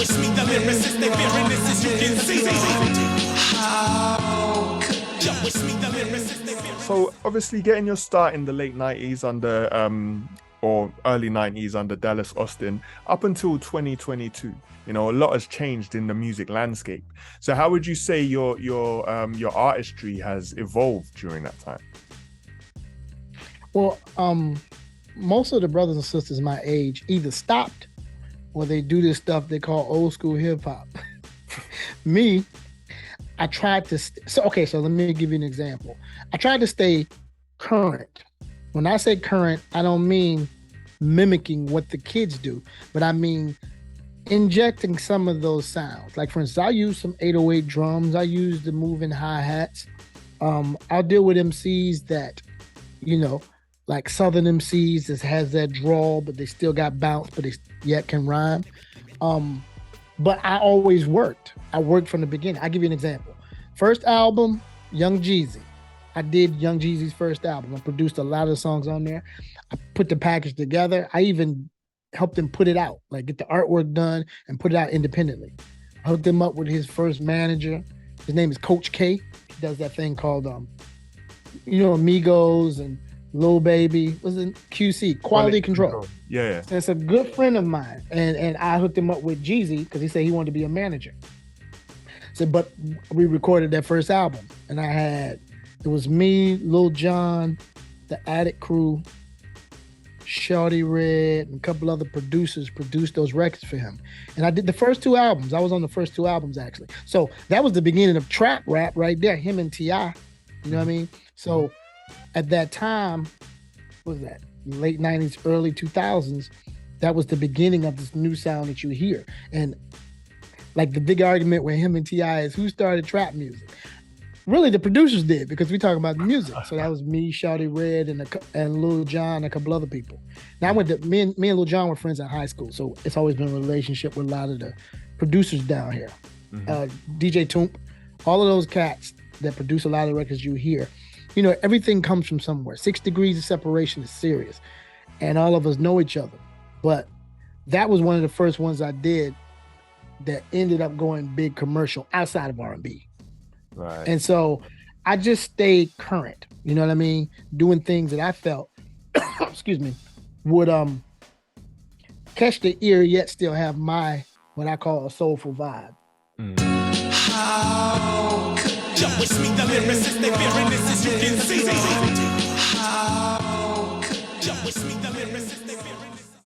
it's me, the lyricist, they fearing this as you can see. Yo, it's me, the lyricist, they fearing. So obviously getting your start in the late 90s under or early 90s under Dallas Austin up until 2022, you know, a lot has changed in the music landscape. So how would you say your artistry has evolved during that time? Well, most of the brothers and sisters my age either stopped or they do this stuff they call old school hip hop. Me, I tried to, so let me give you an example. I tried to stay current. When I say current, I don't mean mimicking what the kids do, but I mean injecting some of those sounds. Like for instance, I use some 808 drums. I use the moving hi-hats. I'll deal with MCs that, you know, like Southern MCs that has that drawl, but they still got bounce, but they yet can rhyme. But I always worked. I worked from the beginning. I'll give you an example. First album, Young Jeezy. I did Young Jeezy's first album. I produced a lot of the songs on there. I put the package together. I even helped him put it out, like get the artwork done and put it out independently. I hooked him up with his first manager. His name is Coach K. He does that thing called, you know, Amigos and Lil Baby. Was it QC, Quality Control. Yeah. So it's a good friend of mine. And I hooked him up with Jeezy because he said he wanted to be a manager. So, but we recorded that first album. And it was me, Lil Jon, the Attic Crew, Shawty Red, and a couple other producers produced those records for him. And I did the first two albums. I was on the first two albums, actually. So that was the beginning of trap rap right there, him and T.I. You know what I mean? So at that time, what was that? Late 90s, early 2000s, that was the beginning of this new sound that you hear. And like the big argument with him and T.I. is who started trap music? Really, the producers did, because we talking about the music. So that was me, Shawty Red, and Lil Jon, and a couple other people. Now I went to me and Lil Jon were friends in high school, so it's always been a relationship with a lot of the producers down here. DJ Toomp, all of those cats that produce a lot of the records you hear. You know, everything comes from somewhere. 6 degrees of separation is serious, and all of us know each other. But that was one of the first ones I did that ended up going big commercial outside of R&B. Right. And so I just stayed current, you know what I mean? Doing things that I felt, excuse me, would catch the ear yet still have my, what I call a soulful vibe. Yo, it's me, the lyricist, they fearing this as you can see. Yo, it's me, the lyricist.